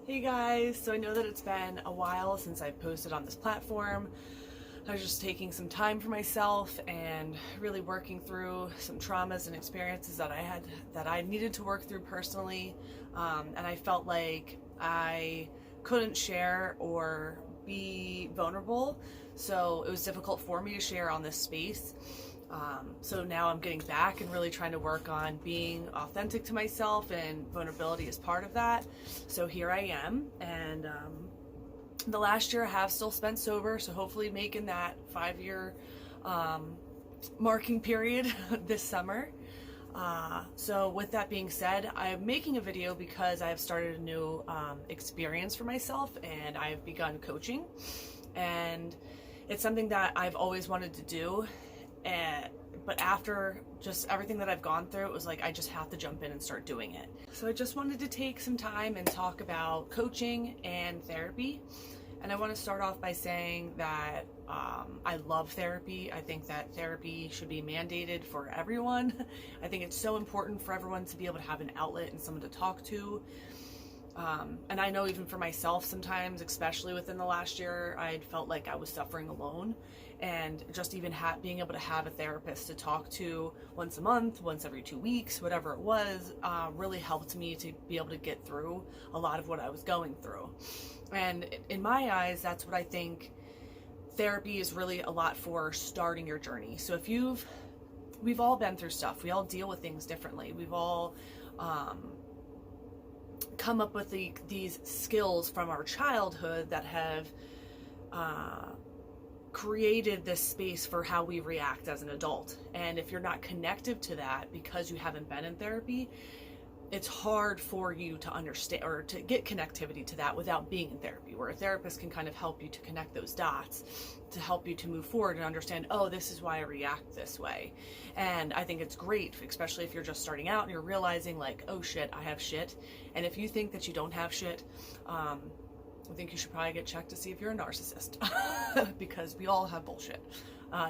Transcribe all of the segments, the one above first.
Hey guys, so I know that it's been a while since I've posted on this platform. I was just taking some time for myself and really working through some traumas and experiences that I needed to work through personally. And I felt like I couldn't share or be vulnerable, so it was difficult for me to share on this space. So now I'm getting back and really trying to work on being authentic to myself, and vulnerability is part of that. So here I am, and the last year I have still spent sober, so hopefully making that 5-year marking period this summer. So with that being said, I'm making a video because I've started a new experience for myself, and I've begun coaching, and it's something that I've always wanted to do. But after just everything that I've gone through, it was like I just have to jump in and start doing it. So I just wanted to take some time and talk about coaching and therapy. And I want to start off by saying that I love therapy. I think that therapy should be mandated for everyone. I think it's so important for everyone to be able to have an outlet and someone to talk to. And I know even for myself sometimes, especially within the last year, I felt like I was suffering alone. And just even being able to have a therapist to talk to once a month, once every 2 weeks, whatever it was, really helped me to be able to get through a lot of what I was going through. And in my eyes, that's what I think therapy is really a lot for starting your journey. So we've all been through stuff. We all deal with things differently. We've all come up with these skills from our childhood that have created this space for how we react as an adult. And if you're not connected to that because you haven't been in therapy, it's hard for you to understand or to get connectivity to that without being in therapy, where a therapist can kind of help you to connect those dots, to help you to move forward and understand, oh, this is why I react this way. And I think it's great, especially if you're just starting out and you're realizing like, oh shit, I have shit. And if you think that you don't have shit, I think you should probably get checked to see if you're a narcissist because we all have bullshit.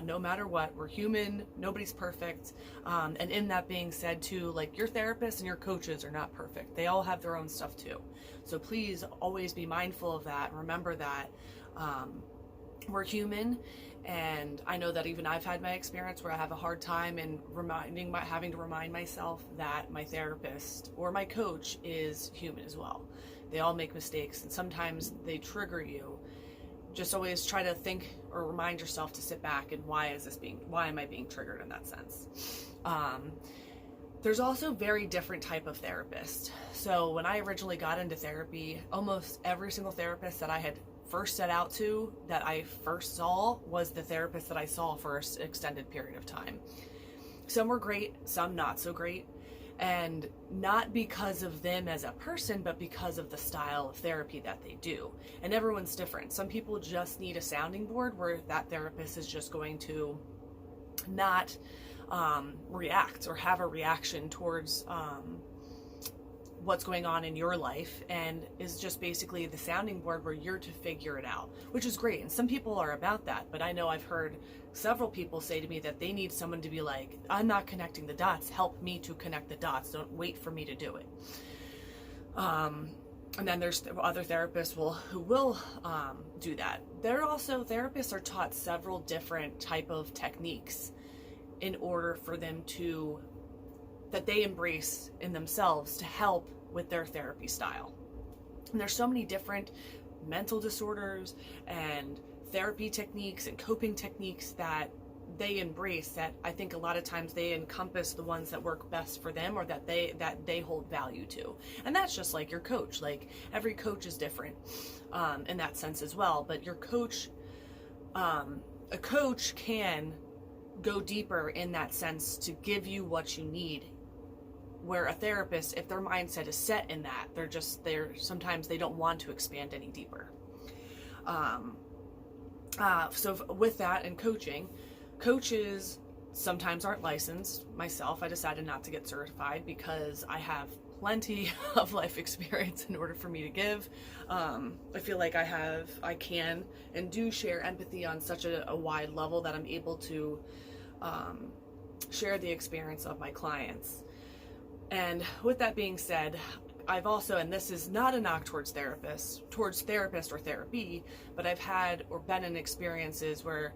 No matter what, we're human, nobody's perfect. And in that being said too, like your therapists and your coaches are not perfect. They all have their own stuff too. So please always be mindful of that. Remember that we're human. And I know that even I've had my experience where I have a hard time in having to remind myself that my therapist or my coach is human as well. They all make mistakes, and sometimes they trigger you. Just always try to think or remind yourself to sit back and why am I being triggered in that sense? There's also very different type of therapist. So when I originally got into therapy, almost every single therapist that I had first set out to, that I first saw, was the therapist that I saw for an extended period of time. Some were great, some not so great. And not because of them as a person, but because of the style of therapy that they do. And everyone's different. Some people just need a sounding board where that therapist is just going to not react or have a reaction towards what's going on in your life, and is just basically the sounding board where you're to figure it out, which is great. And some people are about that, but I know I've heard several people say to me that they need someone to be like, I'm not connecting the dots, help me to connect the dots, don't wait for me to do it. And then there's other therapists who will do that. Therapists are taught several different type of techniques in order for them that they embrace in themselves to help with their therapy style. And there's so many different mental disorders and therapy techniques and coping techniques that they embrace, that I think a lot of times they encompass the ones that work best for them or that they hold value to. And that's just like your coach. Like every coach is different in that sense as well. But your coach, a coach can go deeper in that sense to give you what you need, where a therapist, if their mindset is set in that, sometimes they don't want to expand any deeper. So with that and coaches sometimes aren't licensed. Myself, I decided not to get certified because I have plenty of life experience in order for me to give. I feel like I can and do share empathy on such a wide level that I'm able to share the experience of my clients. And with that being said, I've also, and this is not a knock towards therapist or therapy, but I've had or been in experiences where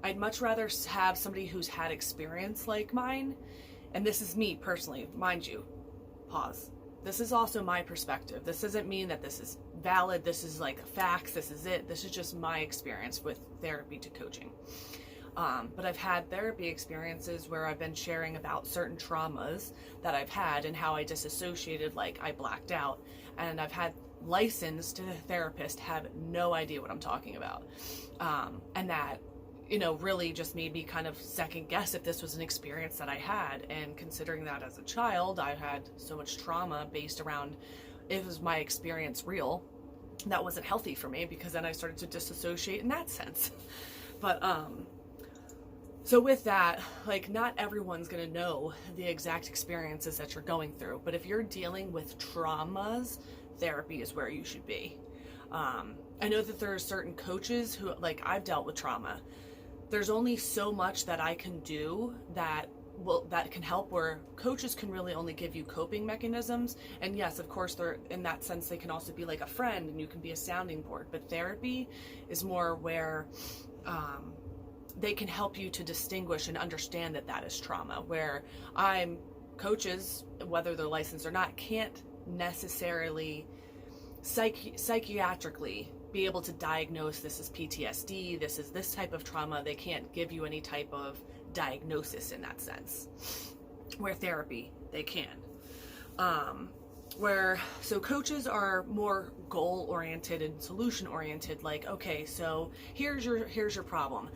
I'd much rather have somebody who's had experience like mine. And this is me personally, mind you, pause. This is also my perspective. This doesn't mean that this is valid. This is like facts. This is it. This is just my experience with therapy to coaching. But I've had therapy experiences where I've been sharing about certain traumas that I've had and how I disassociated, like I blacked out. And I've had licensed therapists have no idea what I'm talking about. And that, really just made me kind of second guess if this was an experience that I had. And considering that as a child, I had so much trauma based around, was my experience real? That wasn't healthy for me, because then I started to disassociate in that sense. But, so with that, like, not everyone's going to know the exact experiences that you're going through, but if you're dealing with traumas, therapy is where you should be. I know that there are certain coaches who, like, I've dealt with trauma. There's only so much that I can do that can help, where coaches can really only give you coping mechanisms. And yes, of course, they're, in that sense, they can also be like a friend and you can be a sounding board. But therapy is more where, they can help you to distinguish and understand that is trauma, where coaches, whether they're licensed or not, can't necessarily psychiatrically be able to diagnose this is PTSD, this is this type of trauma. They can't give you any type of diagnosis in that sense, where therapy, they can. So coaches are more goal-oriented and solution-oriented, like, okay, so here's your problem.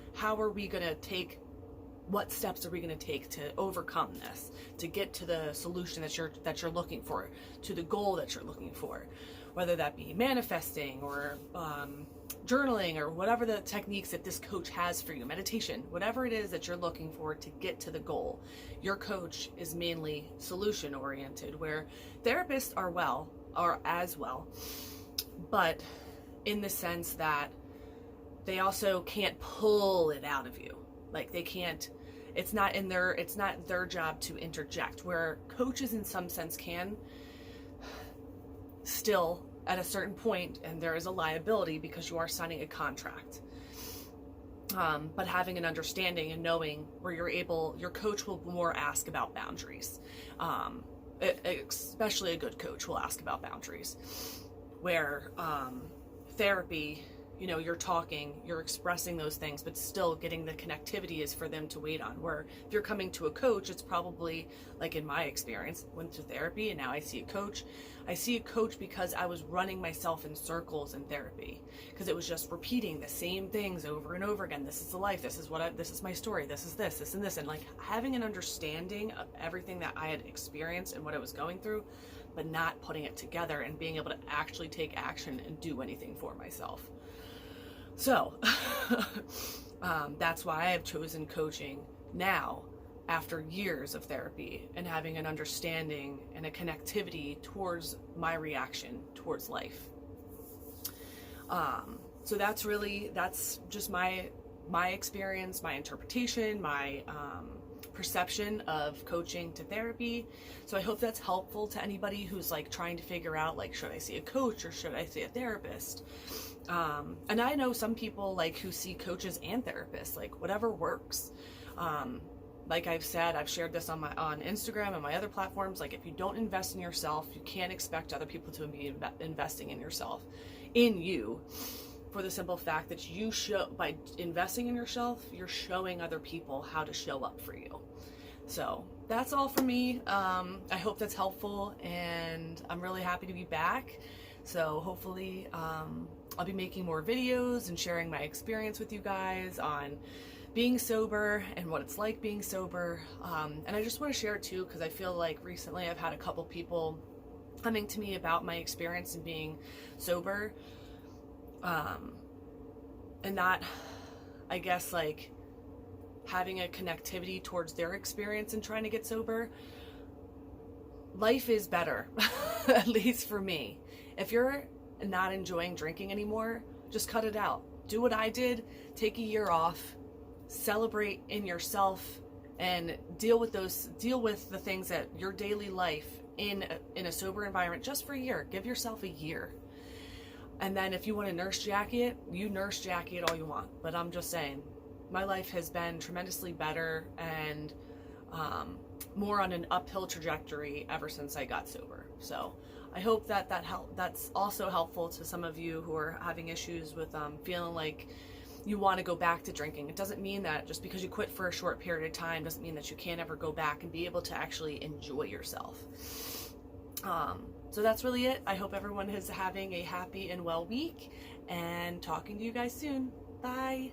What steps are we going to take to overcome this, to get to the solution that you're looking for, to the goal that you're looking for, whether that be manifesting or journaling or whatever the techniques that this coach has for you, meditation, whatever it is that you're looking for to get to the goal. Your coach is mainly solution oriented, where therapists are as well, but in the sense that they also can't pull it out of you. Like, they can't, it's not their job to interject, where coaches in some sense can still at a certain point, and there is a liability because you are signing a contract. But having an understanding and knowing where your coach will more ask about boundaries. Especially a good coach will ask about boundaries, where therapy, you're talking, you're expressing those things, but still getting the connectivity is for them to wait on. Where if you're coming to a coach, it's probably, like in my experience, went to therapy and now I see a coach. I see a coach because I was running myself in circles in therapy, because it was just repeating the same things over and over again. This is the life. This is this is my story. This is this and this. And like having an understanding of everything that I had experienced and what I was going through, but not putting it together and being able to actually take action and do anything for myself. So that's why I've chosen coaching now, after years of therapy and having an understanding and a connectivity towards my reaction towards life. So that's just my experience, my interpretation, my perception of coaching to therapy. So I hope that's helpful to anybody who's like trying to figure out, like, should I see a coach or should I see a therapist? And I know some people like who see coaches and therapists, like whatever works. Like I've said, I've shared this on Instagram and my other platforms. Like, if you don't invest in yourself, you can't expect other people to be investing in you, for the simple fact that by investing in yourself, you're showing other people how to show up for you. So that's all for me. I hope that's helpful, and I'm really happy to be back. So hopefully, I'll be making more videos and sharing my experience with you guys on being sober and what it's like being sober. And I just want to share it too, because I feel like recently I've had a couple people coming to me about my experience in being sober. And not, I guess, like having a connectivity towards their experience in trying to get sober. Life is better, at least for me. If you're not enjoying drinking anymore, just cut it out. Do what I did, take a year off, celebrate in yourself, and deal with the things that your daily life in a sober environment just for a year. Give yourself a year. And then if you want to nurse Jackie it, you nurse Jackie it all you want. But I'm just saying, my life has been tremendously better and more on an uphill trajectory ever since I got sober. So I hope that that's also helpful to some of you who are having issues with feeling like you want to go back to drinking. It doesn't mean that just because you quit for a short period of time doesn't mean that you can't ever go back and be able to actually enjoy yourself. So that's really it. I hope everyone is having a happy and well week, and talking to you guys soon. Bye.